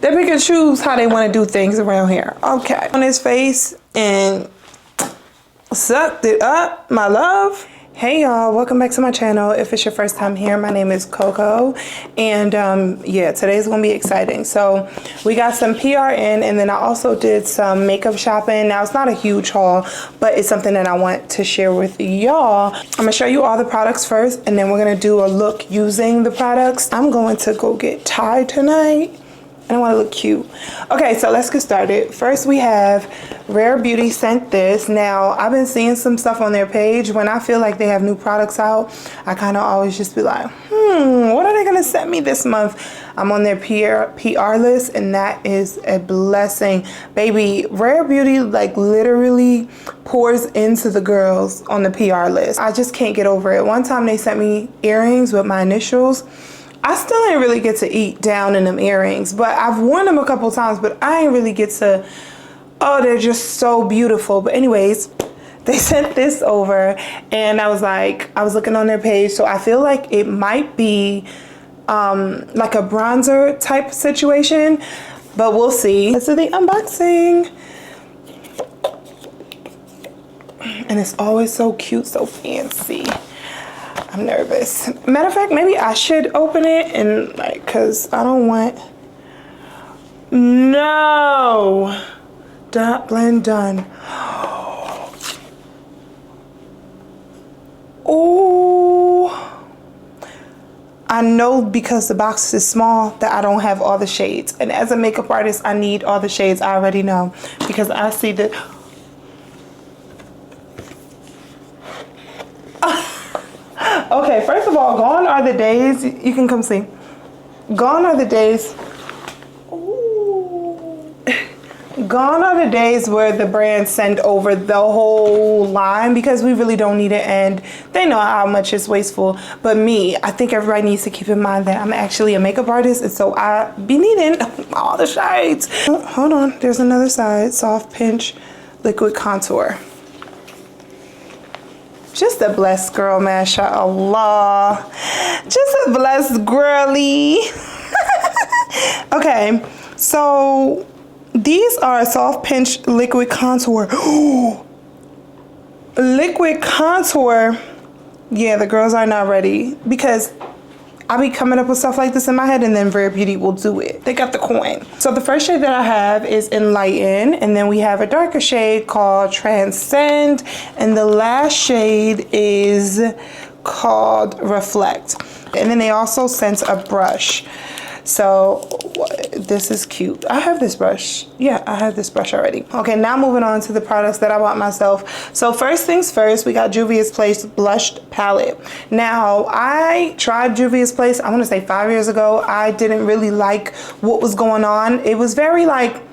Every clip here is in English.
They pick and choose how they want to do things around here. Okay. On his face and sucked it up, my love. Hey y'all, welcome back to my channel. If it's your first time here, my name is Koko, and yeah, today's gonna be exciting. So we got some PR in, and then I also did some makeup shopping. Now it's not a huge haul, but it's something that I want to share with y'all. I'm gonna show you all the products first, and then we're gonna do a look using the products. I'm going to go get Thai tonight. I don't want to look cute. Okay, so let's get started. First, we have Rare Beauty sent this. Now, I've been seeing some stuff on their page. When I feel like they have new products out, I kind of always just be like, what are they going to send me this month? I'm on their PR list, and that is a blessing. Baby, Rare Beauty, like, literally pours into the girls on the PR list. I just can't get over it. One time, they sent me earrings with my initials. I still ain't really get to eat down in them earrings, but I've worn them a couple times, but I ain't really get to, oh, they're just so beautiful. But anyways, they sent this over, and I was looking on their page, so I feel like it might be like a bronzer type situation, but we'll see. Let's do the unboxing. And it's always so cute, so fancy. I'm nervous. Matter of fact, maybe I should open it and like, cause I don't want, no, dot blend done. Oh, I know because the box is small that I don't have all the shades. And as a makeup artist, I need all the shades. I already know because I see that. Okay, first of all, gone are the days, you can come see. Gone are the days, ooh. Gone are the days where the brands send over the whole line because we really don't need it and they know how much it's wasteful. But me, I think everybody needs to keep in mind that I'm actually a makeup artist, and so I be needing all the shades. Oh, hold on, there's another side, soft pinch liquid contour. Just a blessed girl, mashallah. Just a blessed girly. Okay, so these are soft pinch liquid contour. Liquid contour. Yeah, the girls are not ready because I'll be coming up with stuff like this in my head, and then Rare Beauty will do it. They got the coin. So the first shade that I have is Enlighten, and then we have a darker shade called Transcend, and the last shade is called Reflect. And then they also sent a brush. So this is cute. I have this brush. Yeah, I have this brush already. Okay, now moving on to the products that I bought myself. So first things first, we got Juvia's Place Blushed Palette. Now, I tried Juvia's Place, I want to say 5 years ago. I didn't really like what was going on. It was very like,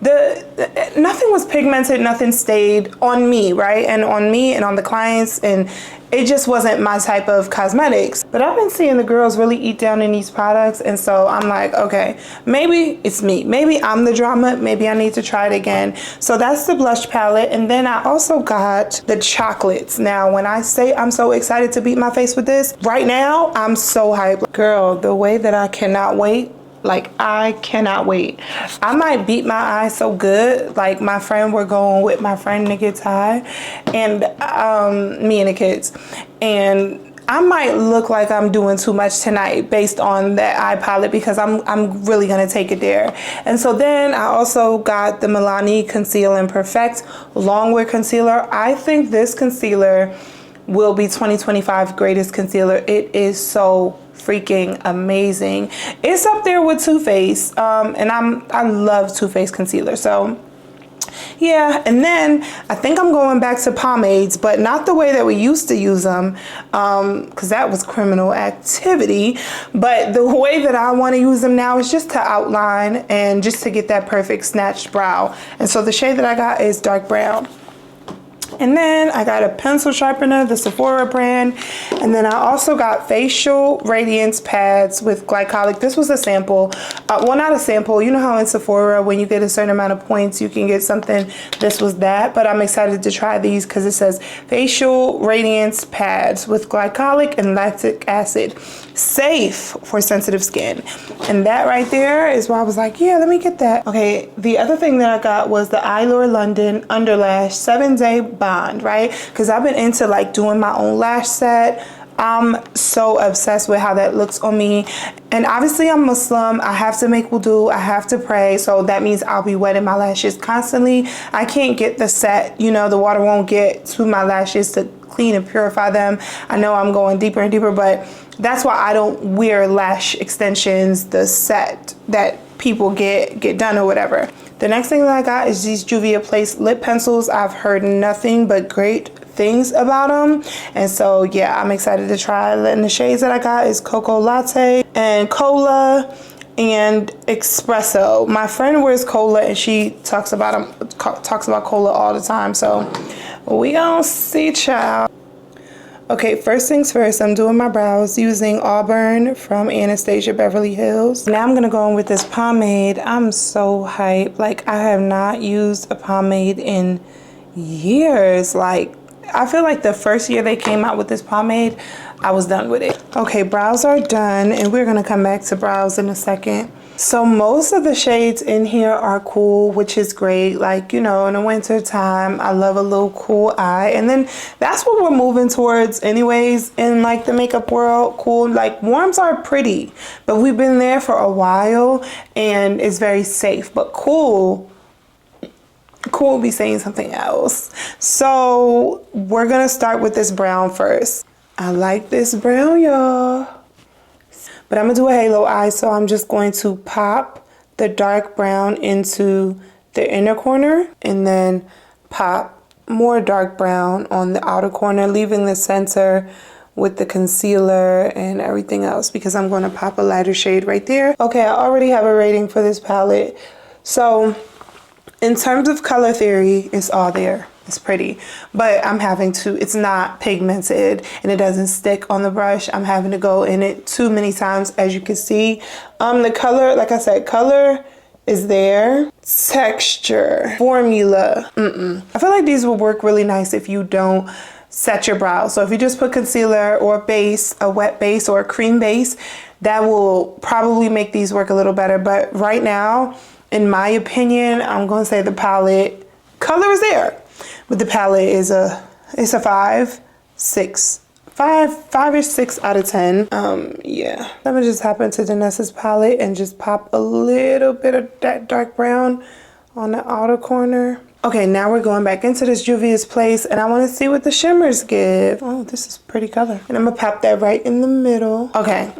nothing was pigmented, nothing stayed on me, right? And on me and on the clients, and it just wasn't my type of cosmetics. But I've been seeing the girls really eat down in these products, and so I'm like, okay, maybe it's me. Maybe I'm the drama. Maybe I need to try it again. So that's the blush palette, and then I also got the chocolates. Now, when I say I'm so excited to beat my face with this, right now, I'm so hyped. Girl, the way that I cannot wait, like I cannot wait. I might beat my eyes so good. Like my friend, we're going with my friend to get Thai, and me and the kids, and I might look like I'm doing too much tonight based on that eye palette because I'm really gonna take it there. And so then I also got the Milani Conceal and Perfect Longwear Concealer. I think this concealer will be 2025 greatest concealer. It is so freaking amazing. It's up there with Too Faced, and I love Too Faced concealer. So yeah, and then I think I'm going back to pomades, but not the way that we used to use them, because that was criminal activity. But the way that I want to use them now is just to outline and just to get that perfect snatched brow. And so the shade that I got is dark brown. And then I got a pencil sharpener, the Sephora brand. And then I also got facial radiance pads with glycolic. This was a sample. Well, not a sample. You know how in Sephora, when you get a certain amount of points, you can get something. This was that. But I'm excited to try these because it says facial radiance pads with glycolic and lactic acid. safe for sensitive skin. And that right there is why I was like, yeah, let me get that. Okay, the other thing that I got was the Eyelure London Underlash 7-Day Bond, right? Because I've been into like doing my own lash set. I'm so obsessed with how that looks on me. And obviously I'm Muslim. I have to make wudu. I have to pray. So that means I'll be wetting my lashes constantly. I can't get the set, you know, the water won't get to my lashes to clean and purify them. I know I'm going deeper and deeper, but that's why I don't wear lash extensions, the set that people get done or whatever. The next thing that I got is these Juvia Place lip pencils. I've heard nothing but great things about them, and so yeah, I'm excited to try. And the shades that I got is Cocoa Latte and Cola and Espresso. My friend wears Cola and she talks about Cola all the time, so we gonna see, child. Okay, first things first, I'm doing my brows using Auburn from Anastasia Beverly Hills. Now I'm gonna go in with this pomade. I'm so hyped. Like, I have not used a pomade in years. Like, I feel like the first year they came out with this pomade, I was done with it. Okay, brows are done, and we're gonna come back to brows in a second. So most of the shades in here are cool, which is great. Like, you know, in the winter time, I love a little cool eye. And then that's what we're moving towards anyways in like the makeup world. Cool, like warms are pretty, but we've been there for a while and it's very safe. But cool will be saying something else. So we're gonna start with this brown first. I like this brown, y'all. But I'm gonna do a halo eye, so I'm just going to pop the dark brown into the inner corner and then pop more dark brown on the outer corner, leaving the center with the concealer and everything else because I'm gonna pop a lighter shade right there. Okay, I already have a rating for this palette. So in terms of color theory, it's all there. It's pretty, but I'm having to, it's not pigmented and it doesn't stick on the brush. I'm having to go in it too many times, as you can see. The color, like I said, color is there. Texture, formula, I feel like these will work really nice if you don't set your brows. So if you just put concealer or base, a wet base or a cream base, that will probably make these work a little better. But right now, in my opinion, I'm gonna say the palette, color is there. But the palette is it's a 5 or 6 out of 10. Yeah. I'm gonna just hop into Danessa's palette and just pop a little bit of that dark brown on the outer corner. Okay, now we're going back into this Juvia's Place and I wanna see what the shimmers give. Oh, this is pretty color. And I'm gonna pop that right in the middle. Okay.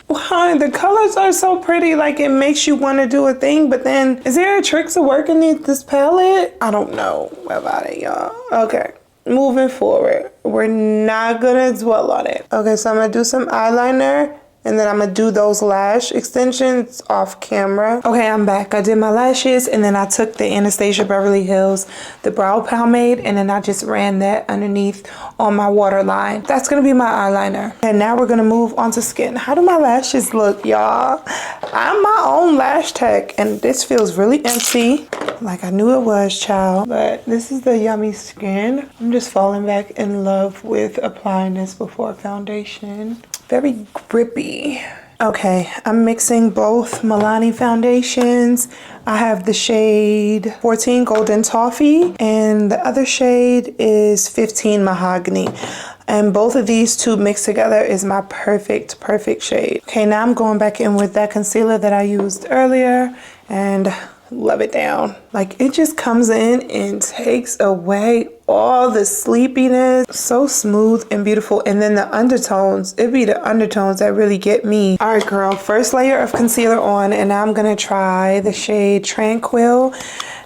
Wow, the colors are so pretty, like it makes you want to do a thing, but then is there a trick to working this palette? I don't know about it, y'all. Okay, moving forward, we're not gonna dwell on it. Okay, so I'm gonna do some eyeliner and then I'm gonna do those lash extensions off camera. Okay, I'm back. I did my lashes and then I took the Anastasia Beverly Hills, the brow pomade, and then I just ran that underneath on my waterline. That's gonna be my eyeliner. And now we're gonna move on to skin. How do my lashes look, y'all? I'm my own lash tech and this feels really empty. Like I knew it was, child. But this is the Yummy Skin. I'm just falling back in love with applying this before foundation. Very grippy. Okay, I'm mixing both Milani foundations. I have the shade 14 Golden Toffee and the other shade is 15 Mahogany. And both of these two mixed together is my perfect shade. Okay, now I'm going back in with that concealer that I used earlier and love it down. Like it just comes in and takes away all the sleepiness. So smooth and beautiful. And then the undertones, it be the undertones that really get me. All right, girl, first layer of concealer on, and now I'm gonna try the shade Tranquil.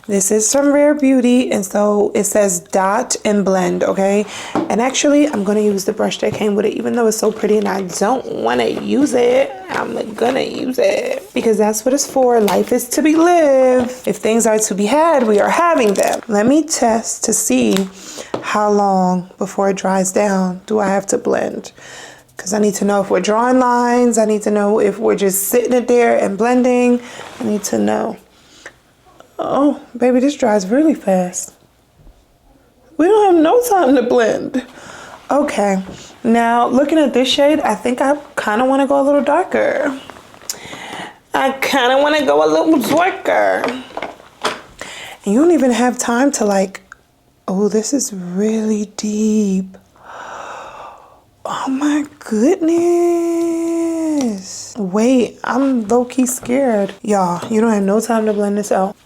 This is from Rare Beauty, and so it says dot and blend, okay? And actually, I'm gonna use the brush that came with it, even though it's so pretty and I don't wanna use it, I'm gonna use it because that's what it's for. Life is to be lived. If things are to be had, we are having them. Let me test to see how long before it dries down do I have to blend. Because I need to know if we're drawing lines, I need to know if we're just sitting it there and blending, I need to know. Oh, baby, this dries really fast. We don't have no time to blend. Okay, now looking at this shade, I think I kind of want to go a little darker. I kind of want to go a little darker. And you don't even have time to like, oh, this is really deep. Oh my goodness. Wait, I'm low-key scared. Y'all, you don't have no time to blend this out.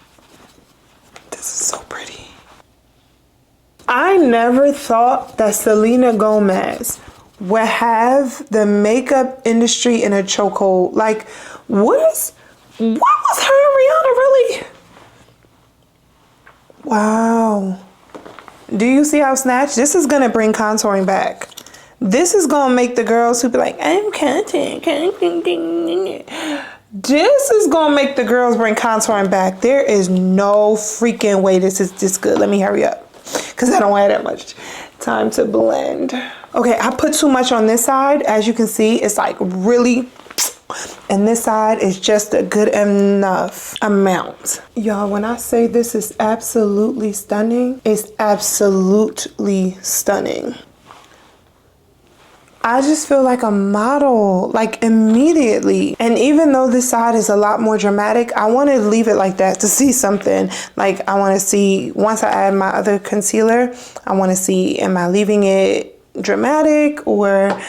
This is so pretty. I never thought that Selena Gomez would have the makeup industry in a chokehold. Like, what was her and Rihanna really? Wow. Do you see how snatched? This is gonna bring contouring back. This is gonna make the girls who be like, I'm content. This is gonna make the girls bring contouring back. There is no freaking way this is this good. Let me hurry up, because I don't have that much time to blend. Okay, I put too much on this side. As you can see, it's like really, and this side is just a good enough amount. Y'all, when I say this is absolutely stunning, it's absolutely stunning. I just feel like a model, like immediately. And even though this side is a lot more dramatic, I want to leave it like that to see something. Like I want to see, once I add my other concealer, I want to see, am I leaving it dramatic, or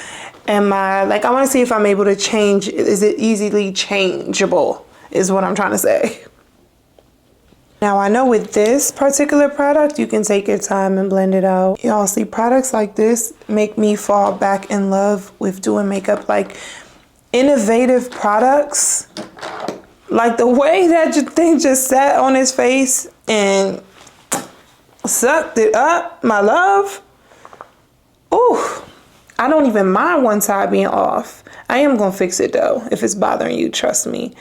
am I, like, I want to see if I'm able to change, is it easily changeable, is what I'm trying to say. Now I know with this particular product, you can take your time and blend it out. Y'all see, products like this make me fall back in love with doing makeup. Like innovative products, like the way that thing just sat on his face and sucked it up, my love. Ooh, I don't even mind one side being off. I am gonna fix it though, if it's bothering you, trust me.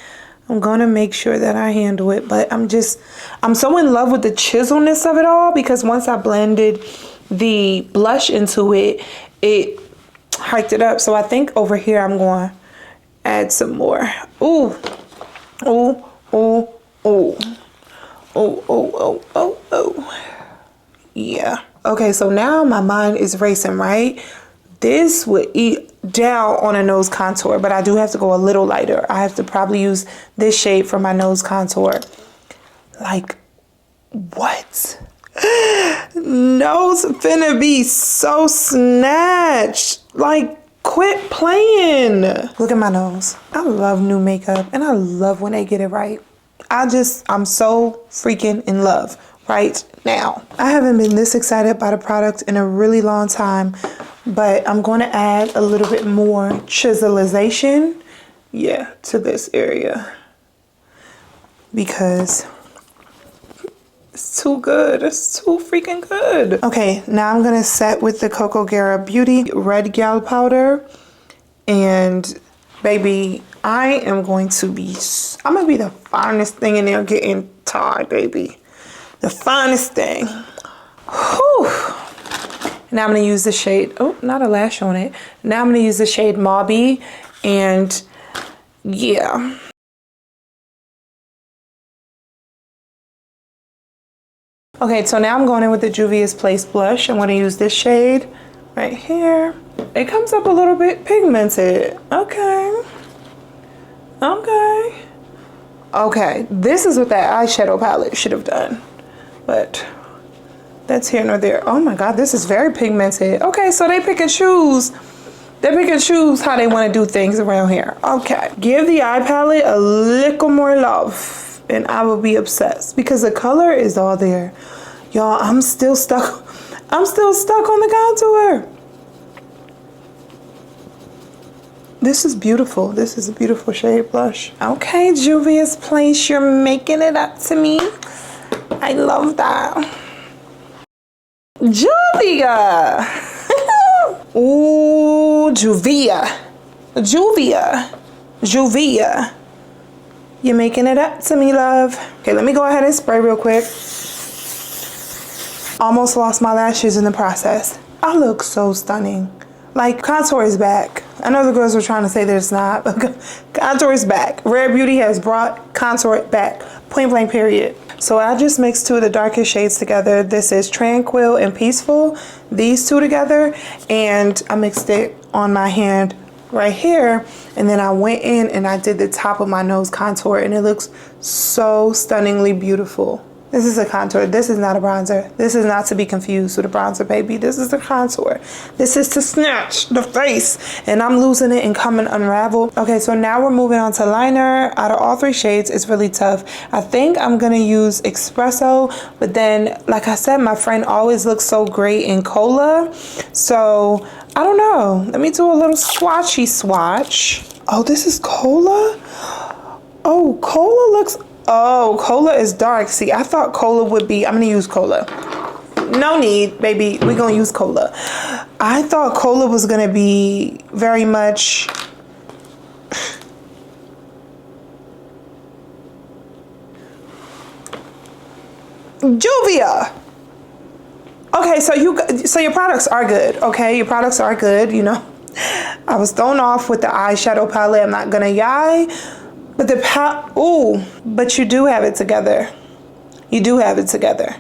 I'm gonna make sure that I handle it, but I'm so in love with the chiselness of it all, because once I blended the blush into it, it hiked it up. So I think over here I'm going to add some more. Ooh, ooh, ooh, ooh, ooh, ooh, ooh, ooh. Yeah. Okay, so now my mind is racing, right? This would eat down on a nose contour, but I do have to go a little lighter. I have to probably use this shade for my nose contour. Like, what? Nose finna be so snatched. Like, quit playing. Look at my nose. I love new makeup, and I love when they get it right. I'm so freaking in love right now. I haven't been this excited about a product in a really long time, but I'm going to add a little bit more chiselization, yeah, to this area, because it's too good. It's too freaking good. Okay, now I'm going to set with the Koko Guerra Beauty Red Gal Powder, and baby, I'm going to be the finest thing in there getting tied, baby. The finest thing. Whew. Now I'm going to use the shade, oh, not a lash on it. Now I'm going to use the shade Mauby, and yeah. Okay, so now I'm going in with the Juvia's Place blush. I'm going to use this shade right here. It comes up a little bit pigmented. Okay. Okay. Okay, this is what that eyeshadow palette should have done, but that's here nor there. Oh my God, this is very pigmented. Okay, so they pick and choose. They pick and choose how they want to do things around here. Okay, give the eye palette a little more love, and I will be obsessed, because the color is all there. Y'all, I'm still stuck. I'm still stuck on the contour. This is beautiful. This is a beautiful shade blush. Okay, Juvia's Place, you're making it up to me. I love that. Juvia. Ooh, Juvia. Juvia. Juvia. You're making it up to me, love. Okay, let me go ahead and spray real quick. Almost lost my lashes in the process. I look so stunning. Like, contour is back. I know the girls were trying to say that it's not, but contour is back. Rare Beauty has brought contour back. Point blank, period. So I just mixed two of the darkest shades together. This is Tranquil and Peaceful. These two together. And I mixed it on my hand right here. And then I went in and I did the top of my nose contour. And it looks so stunningly beautiful. This is a contour. This is not a bronzer. This is not to be confused with a bronzer, baby. This is a contour. This is to snatch the face. And I'm losing it and coming unraveled. Okay, so now we're moving on to liner. Out of all three shades, it's really tough. I think I'm going to use Espresso. But then, like I said, my friend always looks so great in Cola. So, I don't know. Let me do a little swatchy swatch. Oh, this is Cola? Oh, Cola looks... Oh, Cola is dark. See, I thought Cola would be... I'm going to use Cola. No need, baby. We're going to use Cola. I thought Cola was going to be very much... Juvia. Okay, so your products are good. Okay, your products are good, you know. I was thrown off with the eyeshadow palette. I'm not going to lie. But but you do have it together. You do have it together.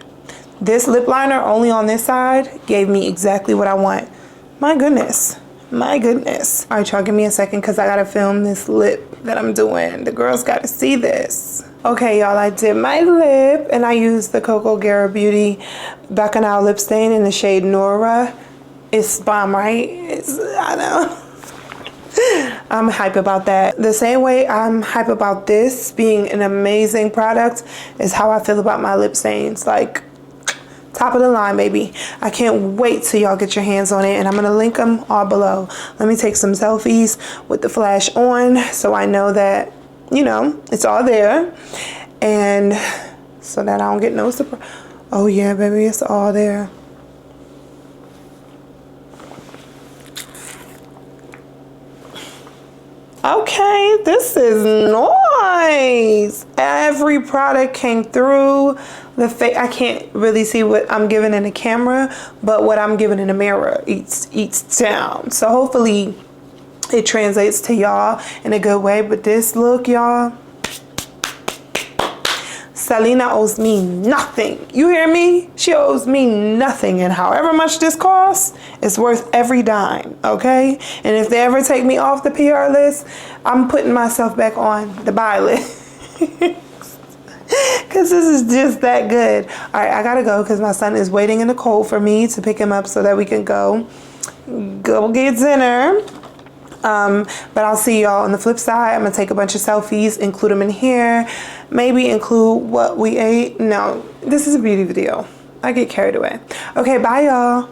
This lip liner only on this side gave me exactly what I want. My goodness. My goodness. All right, y'all, give me a second because I got to film this lip that I'm doing. The girls got to see this. Okay, y'all, I did my lip and I used the Koko Guerra Beauty Bacchanal lip stain in the shade Nora. It's bomb, right? I know. I'm hype about that. The same way I'm hype about this being an amazing product is how I feel about my lip stains. Like, top of the line, baby. I can't wait till y'all get your hands on it, and I'm gonna link them all below. Let me take some selfies with the flash on so I know that, you know, it's all there, and so that I don't get no surprise. Oh yeah, baby, it's all there. Okay, this is nice. Every product came through. I can't really see what I'm giving in the camera, but what I'm giving in the mirror eats down. So hopefully it translates to y'all in a good way. But this look, y'all, Selena owes me nothing. You hear me? She owes me nothing. And however much this costs, it's worth every dime, okay? And if they ever take me off the PR list, I'm putting myself back on the buy list. Because this is just that good. All right, I gotta go because my son is waiting in the cold for me to pick him up so that we can go get dinner. But I'll see y'all on the flip side. I'm gonna take a bunch of selfies, include them in here, maybe include what we ate. No, this is a beauty video. I get carried away. Okay, bye y'all.